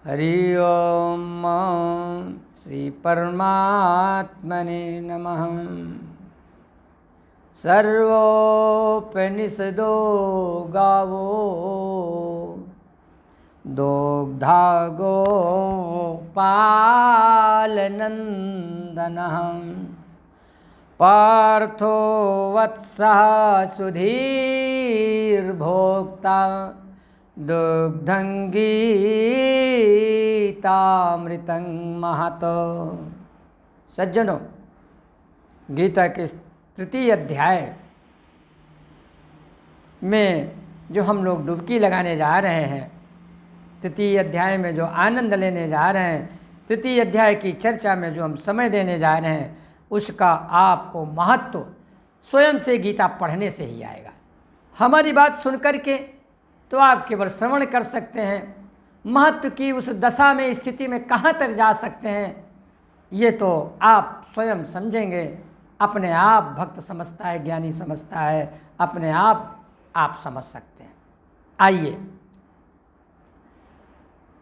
हरि ओम श्री परमात्मने नमः। सर्वोपनिषदो गावो दोग्धा गोपालनन्दनः पार्थो वत्सः सुधीर्भोक्ता दुग्धं गीतामृतं महत। सज्जनों, गीता के तृतीय अध्याय में जो हम लोग डुबकी लगाने जा रहे हैं, तृतीय अध्याय में जो आनंद लेने जा रहे हैं, तृतीय अध्याय की चर्चा में जो हम समय देने जा रहे हैं, उसका आपको महत्व स्वयं से गीता पढ़ने से ही आएगा। हमारी बात सुनकर के तो आप केवल श्रवण कर सकते हैं, महत्व की उस दशा में, स्थिति में कहाँ तक जा सकते हैं, ये तो आप स्वयं समझेंगे। अपने आप भक्त समझता है, ज्ञानी समझता है, अपने आप समझ सकते हैं। आइए,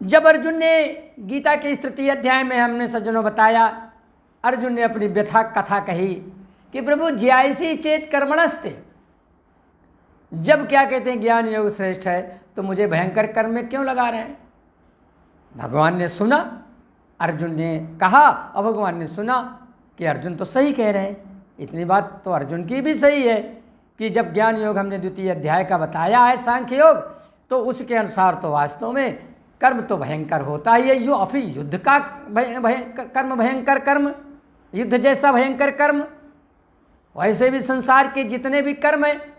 जब अर्जुन ने गीता के इस तृतीय अध्याय में हमने सज्जनों बताया, अर्जुन ने अपनी व्यथा कथा कही कि प्रभु ज्यायसी चेत कर्मणस्ते, जब क्या कहते हैं ज्ञान योग श्रेष्ठ है, तो मुझे भयंकर कर्म में क्यों लगा रहे हैं। भगवान ने सुना, अर्जुन ने कहा और भगवान ने सुना कि अर्जुन तो सही कह रहे हैं। इतनी बात तो अर्जुन की भी सही है कि जब ज्ञान योग हमने द्वितीय अध्याय का बताया है, सांख्य योग, तो उसके अनुसार तो वास्तव में कर्म तो भयंकर होता ही है। यो अभी युद्ध का कर्म भयंकर कर्म, युद्ध जैसा भयंकर कर्म, वैसे भी संसार के जितने भी कर्म हैं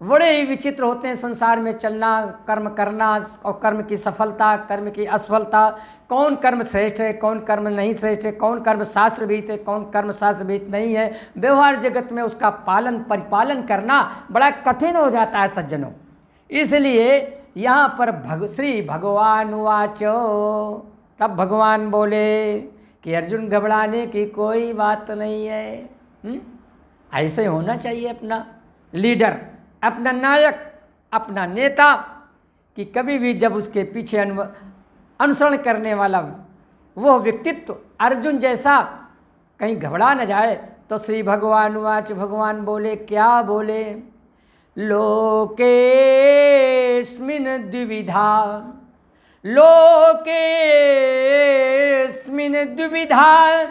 बड़े ही विचित्र होते हैं। संसार में चलना, कर्म करना और कर्म की सफलता, कर्म की असफलता, कौन कर्म श्रेष्ठ है, कौन कर्म नहीं श्रेष्ठ है, कौन कर्म शास्त्र विहित है, कौन कर्म शास्त्र विहित नहीं है, व्यवहार जगत में उसका पालन परिपालन करना बड़ा कठिन हो जाता है सज्जनों। इसलिए यहाँ पर श्री भगवान वाचो, तब भगवान बोले कि अर्जुन घबराने की कोई बात नहीं है। ऐसे होना चाहिए अपना लीडर, अपना नायक, अपना नेता, कि कभी भी जब उसके पीछे अनुसरण करने वाला वो व्यक्तित्व अर्जुन जैसा कहीं घबरा न जाए। तो श्री भगवान वाच, भगवान बोले, क्या बोले, लोकेस्मिन् द्विविधा, लोकेस्मिन् द्विविधा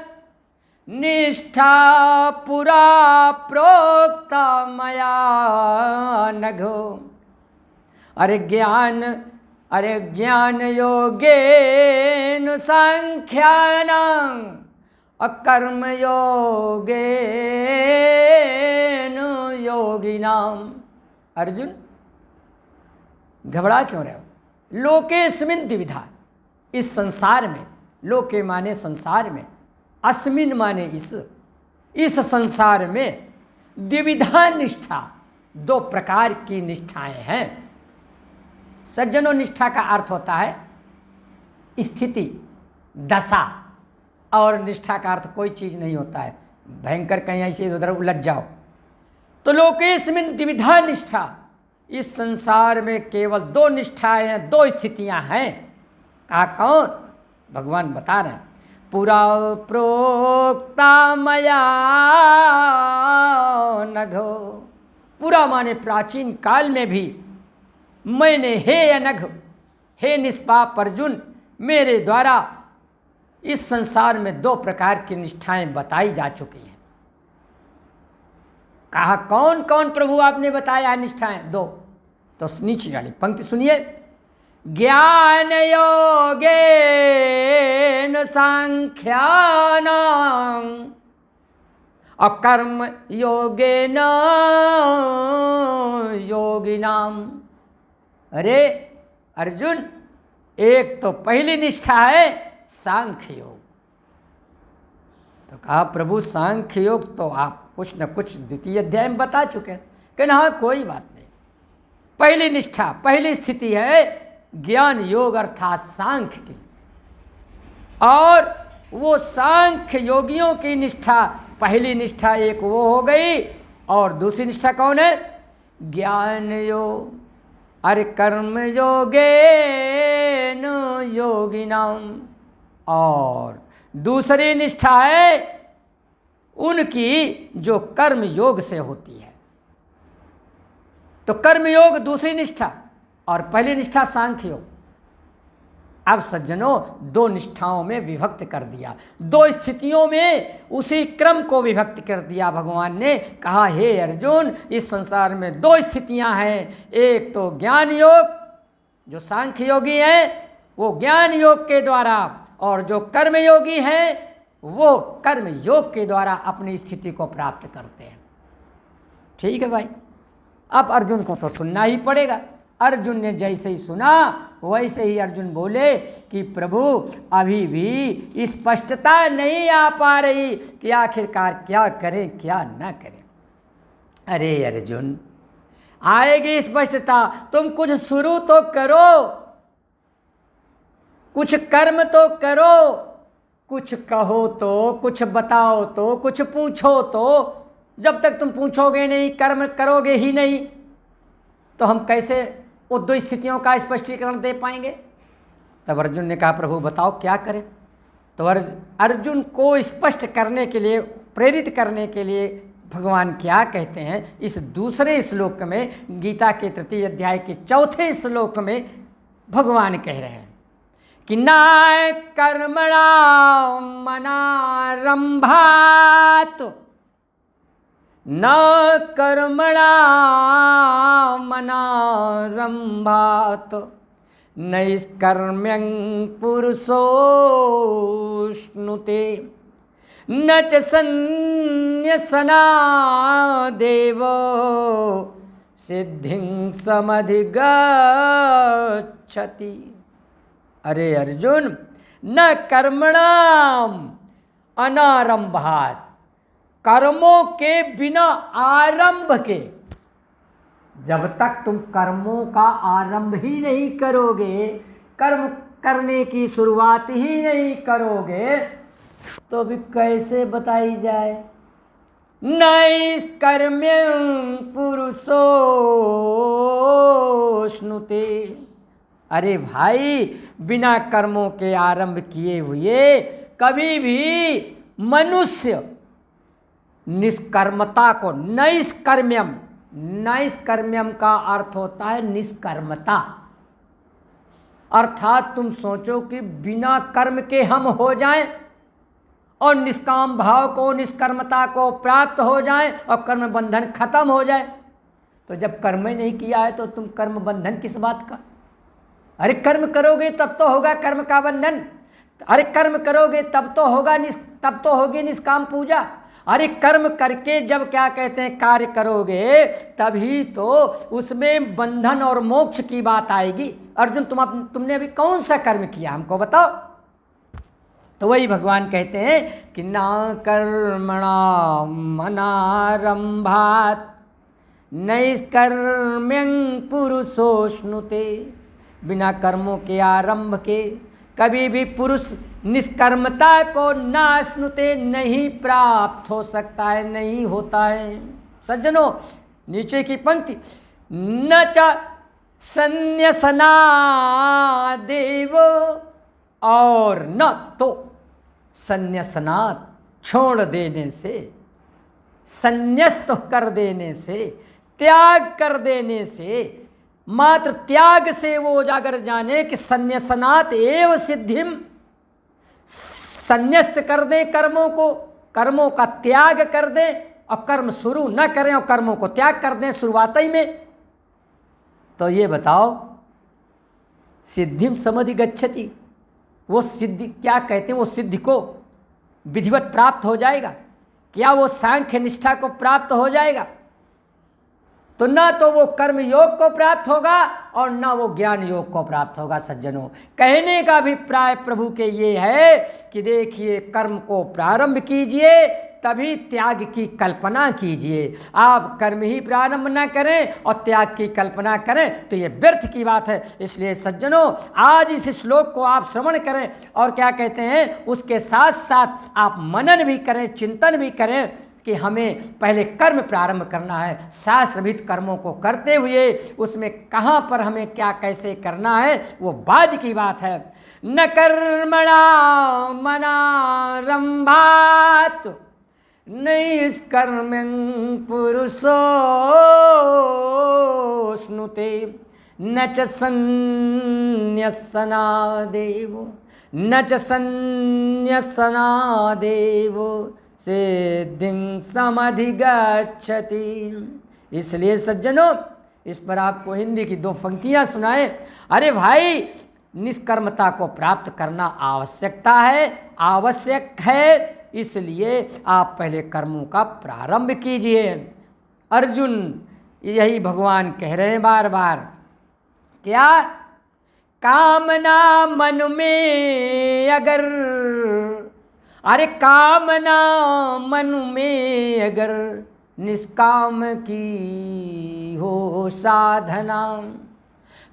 निष्ठा पुरा प्रोक्ता मया नघो। अरे ज्ञान योगेन सांख्यानां अकर्म योगेन योगिनां। अर्जुन घबरा क्यों रहे हो। लोकेस्मिन् द्विविधा, इस संसार में, लोके माने संसार में, अस्मिन माने इस संसार में द्विविधा निष्ठा, दो प्रकार की निष्ठाएं हैं सज्जनों। निष्ठा का अर्थ होता है स्थिति, दशा, और निष्ठा का अर्थ कोई चीज़ नहीं होता है भयंकर कहीं ऐसे उधर उलझ जाओ। तो लोकेस्मिन् द्विविधा निष्ठा, इस संसार में केवल दो निष्ठाएं हैं, दो स्थितियां हैं। कहा कौन, भगवान बता रहे हैं, पुरा प्रोक्ता मया नघो। पुरा माने प्राचीन काल में भी मैंने, हे अनघ, हे निष्पाप अर्जुन, मेरे द्वारा इस संसार में दो प्रकार की निष्ठाएं बताई जा चुकी हैं। कहा कौन कौन प्रभु आपने बताया निष्ठाएं, दो। तो नीचे वाली पंक्ति सुनिए, ज्ञान योगेन सांख्यानां अकर्म योगेन योगिनां। अरे अर्जुन, एक तो पहली निष्ठा है सांख्य योग। तो कहा प्रभु सांख्य योग तो आप कुछ न कुछ द्वितीय अध्याय में बता चुके हैं। कहना हाँ कोई बात नहीं, पहली निष्ठा, पहली स्थिति है ज्ञान योग अर्थात सांख्य की, और वो सांख्य योगियों की निष्ठा, पहली निष्ठा एक वो हो गई, और दूसरी निष्ठा कौन है, ज्ञान योग। अरे कर्म योगेन योगिनाम। और दूसरी निष्ठा है उनकी जो कर्म योग से होती है। तो कर्म योग दूसरी निष्ठा और पहली निष्ठा सांख्य योग। अब सज्जनों दो निष्ठाओं में विभक्त कर दिया, दो स्थितियों में उसी क्रम को विभक्त कर दिया। भगवान ने कहा हे अर्जुन, इस संसार में दो स्थितियां हैं, एक तो ज्ञान योग, जो सांख्य योगी हैं वो ज्ञान योग के द्वारा, और जो कर्म योगी हैं वो कर्म योग के द्वारा अपनी स्थिति को प्राप्त करते हैं। ठीक है भाई, अब अर्जुन को तो सुनना ही पड़ेगा। अर्जुन ने जैसे ही सुना वैसे ही अर्जुन बोले कि प्रभु अभी भी स्पष्टता नहीं आ पा रही कि आखिरकार क्या करें क्या न करें। अरे अर्जुन, आएगी स्पष्टता, तुम कुछ शुरू तो करो, कुछ कर्म तो करो, कुछ कहो तो, कुछ बताओ तो, कुछ पूछो तो। जब तक तुम पूछोगे नहीं, कर्म करोगे ही नहीं, तो हम कैसे वो दो स्थितियों का स्पष्टीकरण दे पाएंगे। तब अर्जुन ने कहा प्रभु बताओ क्या करें। तो अर्जुन को स्पष्ट करने के लिए, प्रेरित करने के लिए भगवान क्या कहते हैं इस दूसरे श्लोक में, गीता के तृतीय अध्याय के चौथे श्लोक में भगवान कह रहे हैं कि न कर्मणा मनारंभात्, न कर्मणा मनारंभात्, नैष्कर्म्यं पुरुषोऽश्नुते, न च सन्न्यसनादेव सिद्धिं समधिगच्छति। अरे अर्जुन, न कर्मणाम अनारंभात्, कर्मों के बिना आरंभ के, जब तक तुम कर्मों का आरंभ ही नहीं करोगे, कर्म करने की शुरुआत ही नहीं करोगे, तो भी कैसे बताई जाए। नैष्कर्म्यं पुरुषोऽश्नुते। अरे भाई, बिना कर्मों के आरंभ किए हुए कभी भी मनुष्य निष्कर्मता को, नैष्कर्म्यम, नैष्कर्म्यम का अर्थ होता है निष्कर्मता। अर्थात तुम सोचो कि बिना कर्म के हम हो जाएं और निष्काम भाव को, निष्कर्मता को प्राप्त हो जाएं और कर्म बंधन खत्म हो जाए। तो जब कर्म ही नहीं किया है तो तुम कर्म बंधन किस बात का। अरे कर्म करोगे तब तो होगा कर्म का बंधन, अरे कर्म करोगे तब तो होगा तब तो होगी निष्काम पूजा। अरे कर्म करके जब क्या कहते हैं कार्य करोगे तभी तो उसमें बंधन और मोक्ष की बात आएगी। अर्जुन तुमने अभी कौन सा कर्म किया हमको बताओ। तो वही भगवान कहते हैं कि ना कर्मणा मनारंभात् नैष्कर्म्यं पुरुषोऽश्नुते। बिना कर्मों के आरंभ के कभी भी पुरुष निष्कर्मता को ना स्नुते, नहीं प्राप्त हो सकता है, नहीं होता है। सज्जनों, नीचे की पंक्ति, न च संन्यसनादेव, और न तो संन्यसनात् छोड़ देने से, संन्यस्त कर देने से, त्याग कर देने से, मात्र त्याग से वो उजागर जाने कि संन्यसनात् एव सिद्धिम, संन्यस्त कर दें कर्मों को, कर्मों का त्याग कर दें और कर्म शुरू न करें और कर्मों को त्याग कर दें शुरुआत ही में। तो ये बताओ, सिद्धिम समधिगच्छति, वो सिद्धि क्या कहते हैं, वो सिद्धि को विधिवत प्राप्त हो जाएगा क्या, वो सांख्य निष्ठा को प्राप्त हो जाएगा। तो ना तो वो कर्म योग को प्राप्त होगा और ना वो ज्ञान योग को प्राप्त होगा। सज्जनों, कहने का अभिप्राय प्रभु के ये है कि देखिए, कर्म को प्रारंभ कीजिए तभी त्याग की कल्पना कीजिए। आप कर्म ही प्रारंभ न करें और त्याग की कल्पना करें तो ये व्यर्थ की बात है। इसलिए सज्जनों, आज इस श्लोक को आप श्रवण करें और क्या कहते हैं उसके साथ साथ आप मनन भी करें, चिंतन भी करें कि हमें पहले कर्म प्रारंभ करना है, शास्त्रविहित कर्मों को करते हुए उसमें कहाँ पर हमें क्या कैसे करना है वो बाद की बात है। न कर्मणा मनारंभात नैष्कर्म्यं पुरुषो स्नुते न च संन्यसनादेव न च संन्यसनादेव सिद्धिं समधिगच्छति। इसलिए सज्जनों, इस पर आपको हिंदी की 2 पंक्तियां सुनाए। अरे भाई, निष्कर्मता को प्राप्त करना आवश्यक है, इसलिए आप पहले कर्मों का प्रारंभ कीजिए। अर्जुन, यही भगवान कह रहे हैं बार बार, क्या कामना मन में अगर, अरे कामना मन में अगर निष्काम की हो साधना,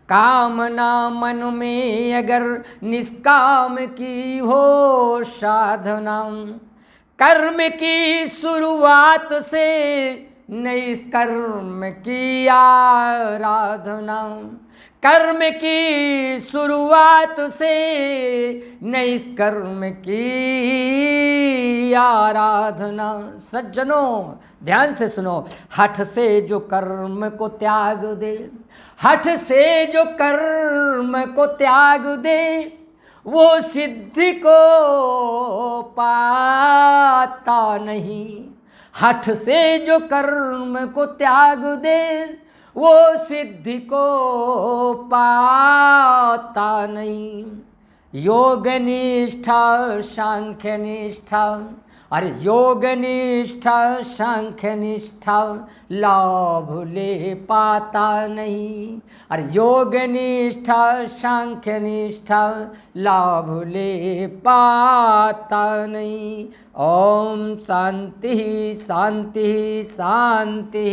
कामना मन में अगर निष्काम की हो साधना, कर्म की शुरुआत से निष्कर्म की आराधना, कर्म की शुरुआत से निष्कर्म की आराधना। सज्जनों ध्यान से सुनो, हठ से जो कर्म को त्याग दे, हठ से जो कर्म को त्याग दे, वो सिद्धि को पाता नहीं। हठ से जो कर्म को त्याग दे, वो सिद्धि को पाता नहीं। योग निष्ठा सांख्य निष्ठा, अरे योग निष्ठा सांख्य निष्ठा लाभ ले पाता नहीं। अरे योग निष्ठा सांख्य निष्ठा लाभ ले पाता नहीं। ओम शांति शांति शांति।